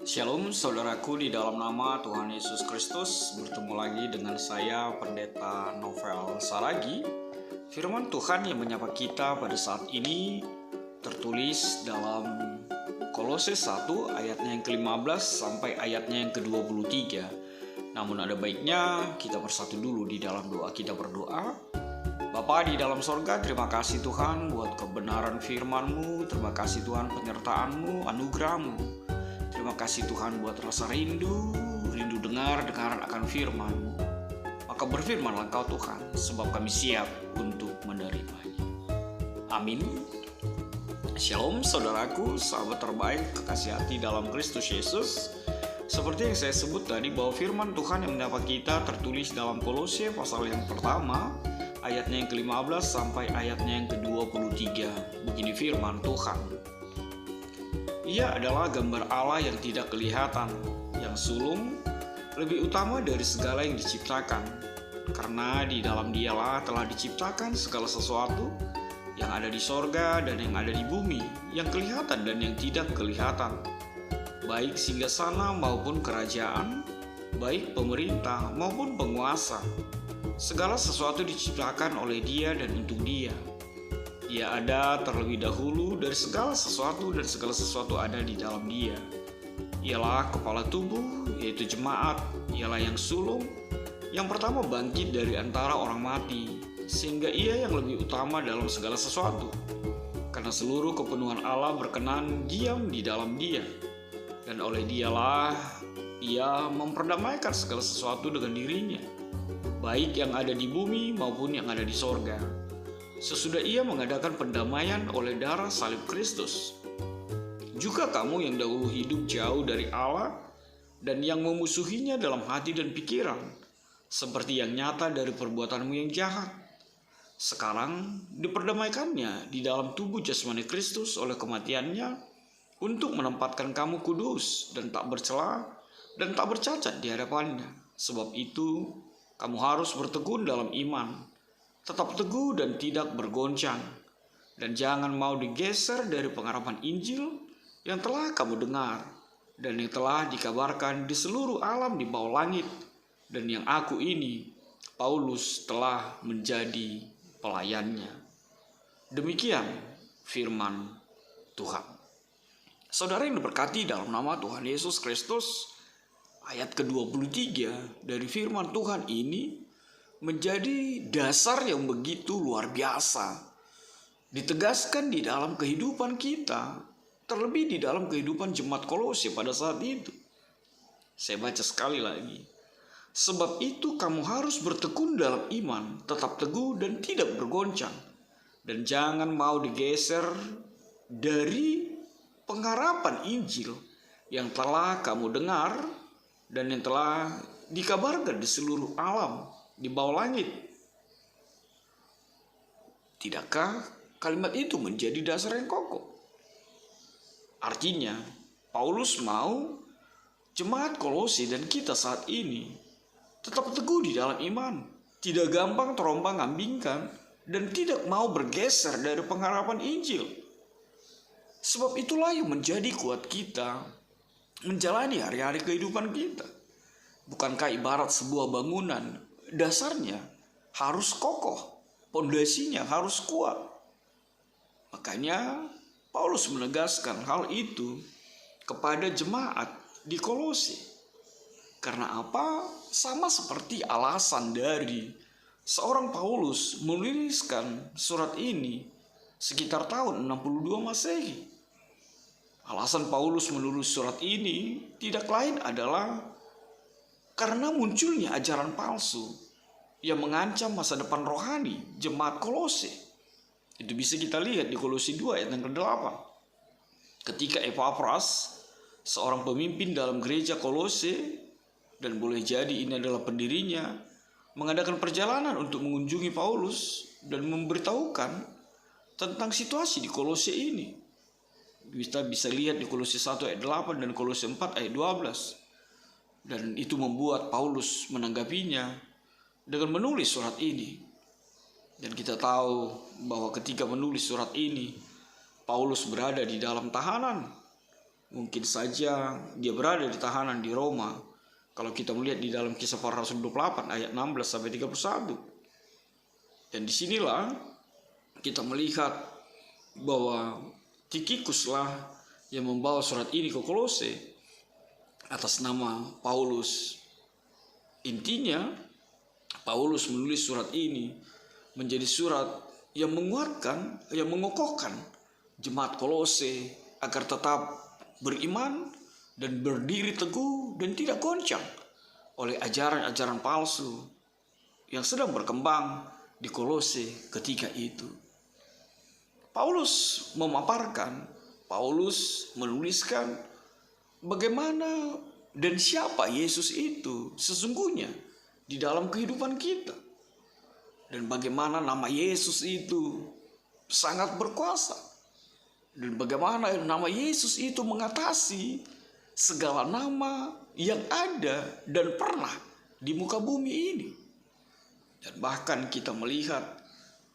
Shalom saudaraku, di dalam nama Tuhan Yesus Kristus. Bertemu lagi dengan saya Pendeta Novel Saragi. Firman Tuhan yang menyapa kita pada saat ini tertulis dalam Kolose 1 ayatnya yang ke-15 sampai ayatnya yang ke-23. Namun ada baiknya kita bersatu dulu di dalam doa. Kita berdoa. Bapa di dalam sorga, terima kasih Tuhan buat kebenaran firman-Mu. Terima kasih Tuhan penyertaan-Mu, anugerah-Mu. Terima kasih Tuhan buat rasa rindu dengar akan firman-Mu. Maka berfirmanlah Engkau Tuhan, sebab kami siap untuk menerimanya. Amin. Shalom saudaraku, sahabat terbaik, kekasih hati dalam Kristus Yesus. Seperti yang saya sebut tadi, bahwa firman Tuhan yang menyapa kita tertulis dalam Kolose pasal yang pertama, ayatnya yang ke-15 sampai ayatnya yang ke-23. Begini firman Tuhan. Ia adalah gambar Allah yang tidak kelihatan, yang sulung, lebih utama dari segala yang diciptakan. Karena di dalam Dialah telah diciptakan segala sesuatu yang ada di sorga dan yang ada di bumi, yang kelihatan dan yang tidak kelihatan, baik singgasana maupun kerajaan, baik pemerintah maupun penguasa. Segala sesuatu diciptakan oleh Dia dan untuk Dia. Ia ada terlebih dahulu dari segala sesuatu, dan segala sesuatu ada di dalam Dia. Ialah kepala tubuh, yaitu jemaat. Ialah yang sulung, yang pertama bangkit dari antara orang mati, sehingga Ia yang lebih utama dalam segala sesuatu. Karena seluruh kepenuhan Allah berkenan diam di dalam Dia, dan oleh Dialah Ia memperdamaikan segala sesuatu dengan dirinya, baik yang ada di bumi maupun yang ada di sorga. Sesudah Ia mengadakan pendamaian oleh darah salib Kristus. Juga kamu yang dahulu hidup jauh dari Allah dan yang memusuhinya dalam hati dan pikiran, seperti yang nyata dari perbuatanmu yang jahat, sekarang diperdamaikannya di dalam tubuh jasmani Kristus oleh kematiannya, untuk menempatkan kamu kudus dan tak bercela dan tak bercacat di hadapannya. Sebab itu kamu harus bertekun dalam iman, tetap teguh dan tidak bergoncang, dan jangan mau digeser dari pengharapan Injil yang telah kamu dengar dan yang telah dikabarkan di seluruh alam di bawah langit, dan yang aku ini, Paulus, telah menjadi pelayannya. Demikian firman Tuhan. Saudara yang diberkati dalam nama Tuhan Yesus Kristus, ayat ke-23 dari firman Tuhan ini menjadi dasar yang begitu luar biasa, ditegaskan di dalam kehidupan kita, terlebih di dalam kehidupan jemaat Kolose pada saat itu. Saya baca sekali lagi. Sebab itu kamu harus bertekun dalam iman, tetap teguh dan tidak bergoncang, dan jangan mau digeser dari pengharapan Injil yang telah kamu dengar dan yang telah dikabarkan di seluruh alam di bawah langit. Tidakkah kalimat itu menjadi dasar yang kokoh? Artinya, Paulus mau jemaat Kolose dan kita saat ini tetap teguh di dalam iman, tidak gampang terombang-ambingkan, dan tidak mau bergeser dari pengharapan Injil. Sebab itulah yang menjadi kuat kita menjalani hari-hari kehidupan kita. Bukankah ibarat sebuah bangunan, dasarnya harus kokoh, pondasinya harus kuat. Makanya Paulus menegaskan hal itu kepada jemaat di Kolose. Karena apa? Sama seperti alasan dari seorang Paulus menuliskan surat ini sekitar tahun 62 Masehi. Alasan Paulus menulis surat ini tidak lain adalah karena munculnya ajaran palsu yang mengancam masa depan rohani jemaat Kolose. Itu bisa kita lihat di Kolose 2 ayat yang ke-8. Ketika Epafras, seorang pemimpin dalam gereja Kolose, dan boleh jadi ini adalah pendirinya, mengadakan perjalanan untuk mengunjungi Paulus dan memberitahukan tentang situasi di Kolose ini. Kita bisa lihat di Kolose 1 ayat 8 dan Kolose 4 ayat 12. Dan itu membuat Paulus menanggapinya dengan menulis surat ini. Dan kita tahu bahwa ketika menulis surat ini, Paulus berada di dalam tahanan. Mungkin saja dia berada di tahanan di Roma. Kalau kita melihat di dalam Kisah Para Rasul 28 ayat 16 sampai 31. Dan disinilah kita melihat bahwa Tikhikuslah yang membawa surat ini ke Kolose atas nama Paulus. Intinya, Paulus menulis surat ini menjadi surat yang menguatkan, yang mengokohkan jemaat Kolose agar tetap beriman dan berdiri teguh dan tidak goncang oleh ajaran-ajaran palsu yang sedang berkembang di Kolose ketika itu. Paulus memaparkan, Paulus menuliskan bagaimana dan siapa Yesus itu sesungguhnya di dalam kehidupan kita. Dan bagaimana nama Yesus itu sangat berkuasa. Dan bagaimana nama Yesus itu mengatasi segala nama yang ada dan pernah di muka bumi ini. Dan bahkan kita melihat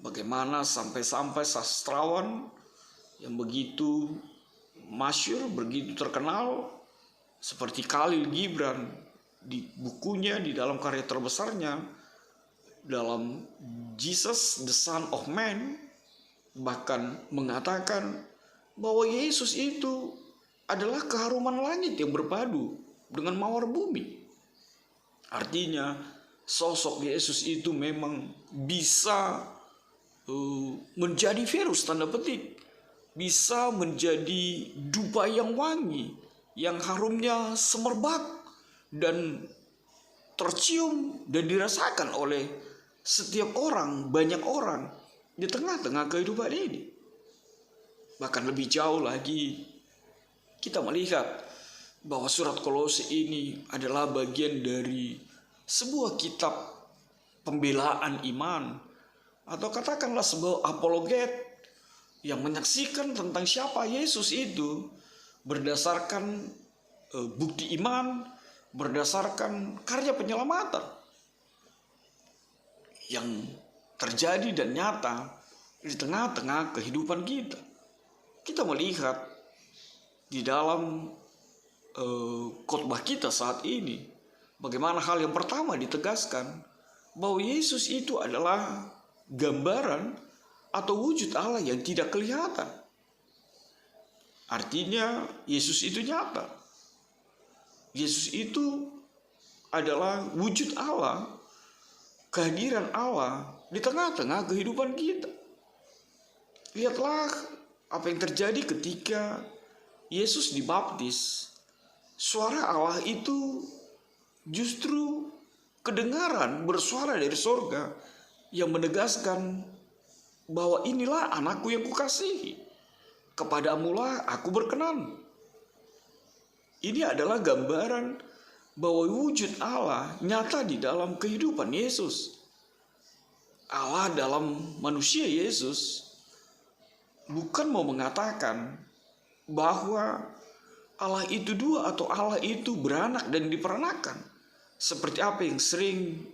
bagaimana sampai-sampai sastrawan yang begitu masyhur, begitu terkenal seperti Khalil Gibran di bukunya, di dalam karya terbesarnya dalam Jesus the Son of Man, bahkan mengatakan bahwa Yesus itu adalah keharuman langit yang berpadu dengan mawar bumi. Artinya sosok Yesus itu memang bisa menjadi virus tanda petik, bisa menjadi dupa yang wangi, yang harumnya semerbak dan tercium dan dirasakan oleh setiap orang, banyak orang di tengah-tengah kehidupan ini. Bahkan lebih jauh lagi, kita melihat bahwa surat Kolose ini adalah bagian dari sebuah kitab pembelaan iman, atau katakanlah sebuah apologet yang menyaksikan tentang siapa Yesus itu berdasarkan bukti iman, berdasarkan karya penyelamatan yang terjadi dan nyata di tengah-tengah kehidupan kita. Kita melihat di dalam khotbah kita saat ini bagaimana hal yang pertama ditegaskan bahwa Yesus itu adalah gambaran atau wujud Allah yang tidak kelihatan. Artinya Yesus itu nyata. Yesus itu adalah wujud Allah, kehadiran Allah di tengah-tengah kehidupan kita. Lihatlah apa yang terjadi ketika Yesus dibaptis. Suara Allah itu justru kedengaran bersuara dari sorga yang menegaskan bahwa inilah anakku yang kukasihi, kepadamulah aku berkenan. Ini adalah gambaran bahwa wujud Allah nyata di dalam kehidupan Yesus. Allah dalam manusia Yesus bukan mau mengatakan bahwa Allah itu dua atau Allah itu beranak dan diperanakan, seperti apa yang sering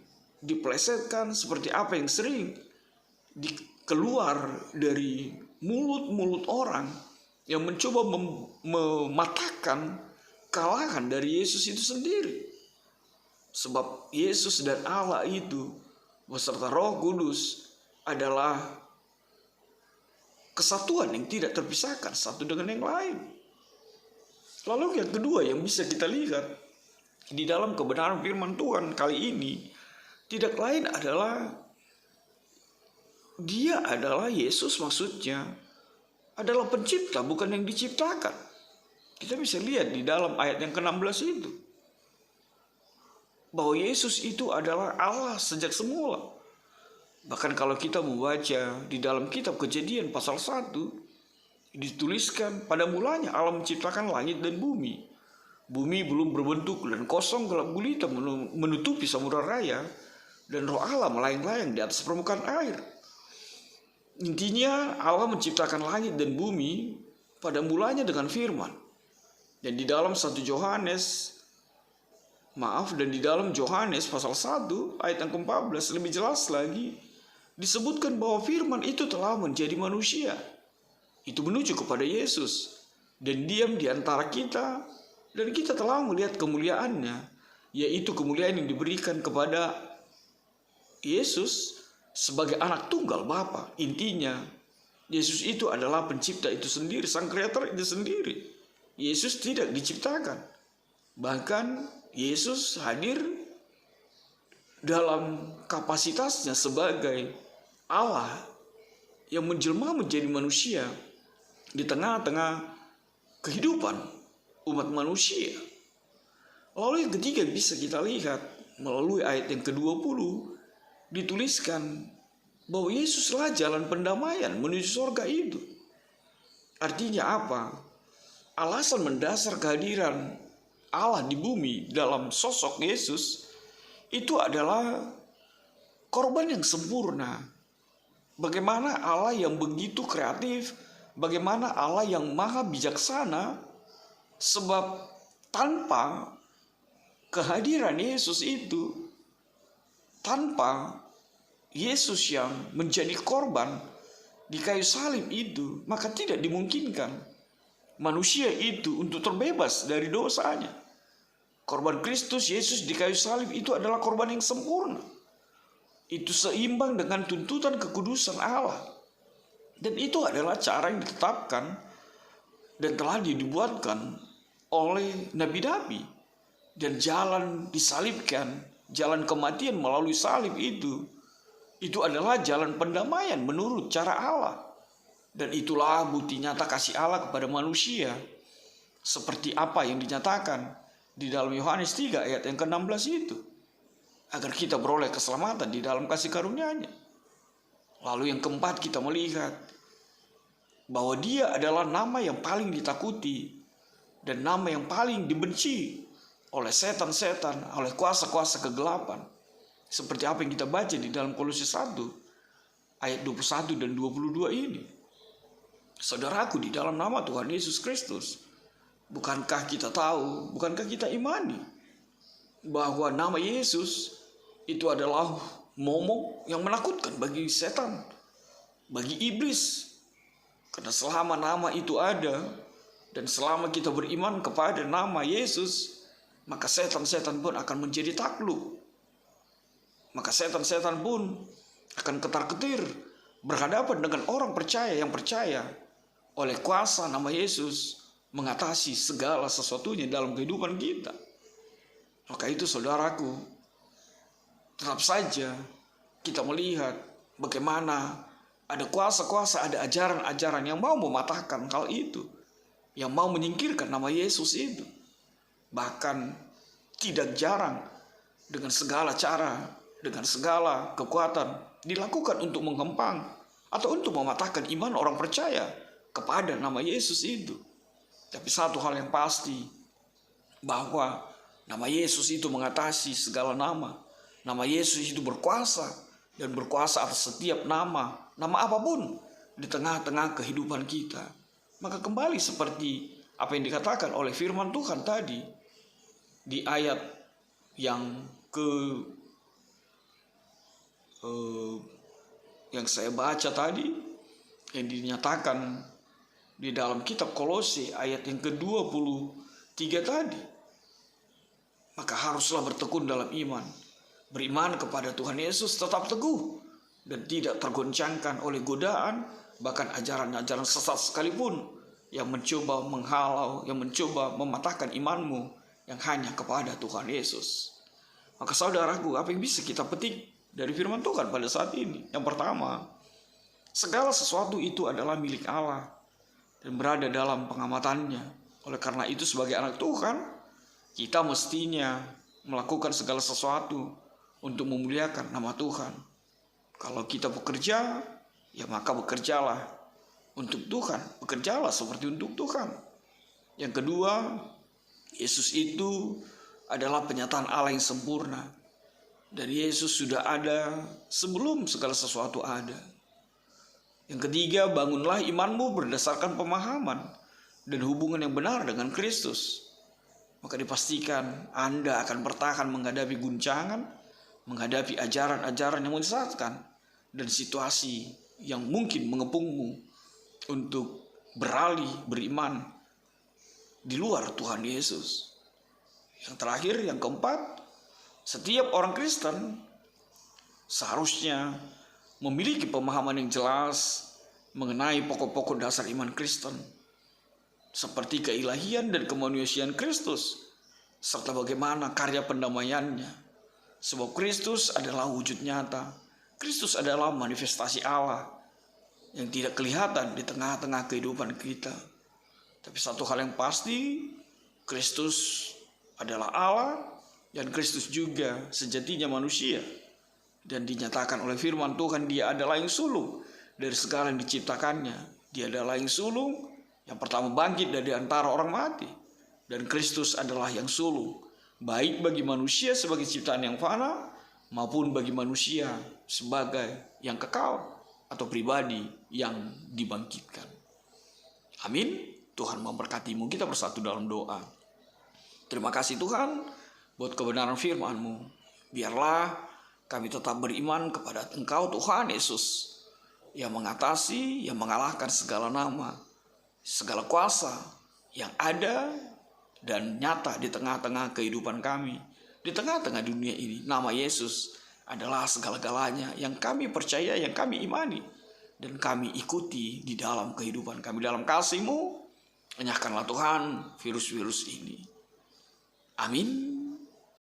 dipelesetkan, seperti apa yang sering keluar dari mulut-mulut orang yang mencoba mematahkan kalahan dari Yesus itu sendiri. Sebab Yesus dan Allah itu beserta Roh Kudus adalah kesatuan yang tidak terpisahkan satu dengan yang lain. Lalu yang kedua yang bisa kita lihat di dalam kebenaran firman Tuhan kali ini tidak lain adalah Dia adalah Yesus, maksudnya adalah pencipta, bukan yang diciptakan. Kita bisa lihat di dalam ayat yang ke-16 itu bahwa Yesus itu adalah Allah sejak semula. Bahkan kalau kita membaca di dalam kitab Kejadian pasal 1, dituliskan pada mulanya Allah menciptakan langit dan bumi. Bumi belum berbentuk dan kosong gelap gulita menutupi samudra raya, dan Roh Allah melayang-layang di atas permukaan air. Intinya Allah menciptakan langit dan bumi pada mulanya dengan firman. Dan di dalam di dalam Yohanes pasal 1 ayat yang ke-14 lebih jelas lagi disebutkan bahwa firman itu telah menjadi manusia. Itu menuju kepada Yesus. dan diam di antara kita, dan kita telah melihat kemuliaannya, yaitu kemuliaan yang diberikan kepada Yesus sebagai anak tunggal Bapa. Intinya, Yesus itu adalah pencipta itu sendiri, sang kreator itu sendiri. Yesus tidak diciptakan. Bahkan Yesus hadir dalam kapasitasnya sebagai Allah yang menjelma menjadi manusia di tengah-tengah kehidupan umat manusia. Lalu yang ketiga bisa kita lihat melalui ayat yang ke-20, dituliskan bahwa Yesuslah jalan pendamaian menuju surga itu. Artinya apa? Alasan mendasar kehadiran Allah di bumi dalam sosok Yesus itu adalah korban yang sempurna. Bagaimana Allah yang begitu kreatif, bagaimana Allah yang maha bijaksana, sebab tanpa kehadiran Yesus itu, tanpa Yesus yang menjadi korban di kayu salib itu, maka tidak dimungkinkan manusia itu untuk terbebas dari dosanya. Korban Kristus Yesus di kayu salib itu adalah korban yang sempurna. Itu seimbang dengan tuntutan kekudusan Allah. Dan itu adalah cara yang ditetapkan dan telah dibuatkan oleh nabi-nabi. Dan jalan disalibkan, jalan kematian melalui salib itu adalah jalan pendamaian menurut cara Allah. Dan itulah bukti nyata kasih Allah kepada manusia. Seperti apa yang dinyatakan di dalam Yohanes 3 ayat yang ke-16 itu. Agar kita beroleh keselamatan di dalam kasih karunia-Nya. Lalu yang keempat, kita melihat bahwa Dia adalah nama yang paling ditakuti dan nama yang paling dibenci oleh setan-setan, oleh kuasa-kuasa kegelapan. Seperti apa yang kita baca di dalam Kolose 1 ayat 21 dan 22 ini. Saudaraku, di dalam nama Tuhan Yesus Kristus, bukankah kita tahu, bukankah kita imani bahwa nama Yesus itu adalah momok yang menakutkan bagi setan, bagi iblis. Karena selama nama itu ada, dan selama kita beriman kepada nama Yesus, maka setan-setan pun akan menjadi takluk. Maka setan-setan pun akan ketar-ketir berhadapan dengan orang percaya yang percaya oleh kuasa nama Yesus mengatasi segala sesuatunya dalam kehidupan kita. Maka itu saudaraku, tetap saja kita melihat bagaimana ada kuasa-kuasa, ada ajaran-ajaran yang mau mematahkan hal itu, yang mau menyingkirkan nama Yesus itu. Bahkan tidak jarang dengan segala cara, dengan segala kekuatan dilakukan untuk menghempang atau untuk mematahkan iman orang percaya kepada nama Yesus itu. Tapi satu hal yang pasti, bahwa nama Yesus itu mengatasi segala nama. Nama Yesus itu berkuasa dan berkuasa atas setiap nama apapun di tengah-tengah kehidupan kita. Maka kembali seperti apa yang dikatakan oleh firman Tuhan tadi di ayat yang yang saya baca tadi, yang dinyatakan di dalam kitab Kolose ayat yang ke-23 tadi. Maka haruslah bertekun dalam iman, beriman kepada Tuhan Yesus, tetap teguh dan tidak tergoncangkan oleh godaan, bahkan ajaran-ajaran sesat sekalipun yang mencoba menghalau, yang mencoba mematahkan imanmu yang hanya kepada Tuhan Yesus. Maka saudaraku, apa yang bisa kita petik dari firman Tuhan pada saat ini? Yang pertama, segala sesuatu itu adalah milik Allah dan berada dalam pengamatannya. Oleh karena itu sebagai anak Tuhan, kita mestinya melakukan segala sesuatu untuk memuliakan nama Tuhan. Kalau kita bekerja, ya maka bekerjalah untuk Tuhan. Bekerjalah seperti untuk Tuhan. Yang kedua, Yesus itu adalah penyataan Allah yang sempurna. Dan Yesus sudah ada sebelum segala sesuatu ada. Yang ketiga, bangunlah imanmu berdasarkan pemahaman dan hubungan yang benar dengan Kristus. Maka dipastikan Anda akan bertahan menghadapi guncangan, menghadapi ajaran-ajaran yang menyesatkan, dan situasi yang mungkin mengepungmu untuk beralih beriman di luar Tuhan Yesus. Yang terakhir, yang keempat, setiap orang Kristen seharusnya memiliki pemahaman yang jelas mengenai pokok-pokok dasar iman Kristen, seperti keilahian dan kemanusiaan Kristus, serta bagaimana karya pendamaiannya. Sebab Kristus adalah wujud nyata. Kristus adalah manifestasi Allah yang tidak kelihatan di tengah-tengah kehidupan kita. Tapi satu hal yang pasti, Kristus adalah Allah dan Kristus juga sejatinya manusia. Dan dinyatakan oleh firman Tuhan, Dia adalah yang sulung dari segala yang diciptakannya. Dia adalah yang sulung yang pertama bangkit dari antara orang mati. Dan Kristus adalah yang sulung, baik bagi manusia sebagai ciptaan yang fana, maupun bagi manusia sebagai yang kekal atau pribadi yang dibangkitkan. Amin. Tuhan memberkatimu. Kita bersatu dalam doa. Terima kasih Tuhan buat kebenaran firman-Mu. Biarlah kami tetap beriman kepada Engkau Tuhan Yesus, yang mengatasi, yang mengalahkan segala nama, segala kuasa yang ada dan nyata di tengah-tengah kehidupan kami, di tengah-tengah dunia ini. Nama Yesus adalah segala-galanya yang kami percaya, yang kami imani, dan kami ikuti di dalam kehidupan kami. Dalam kasih-Mu, enyahkanlah Tuhan virus-virus ini. Amin.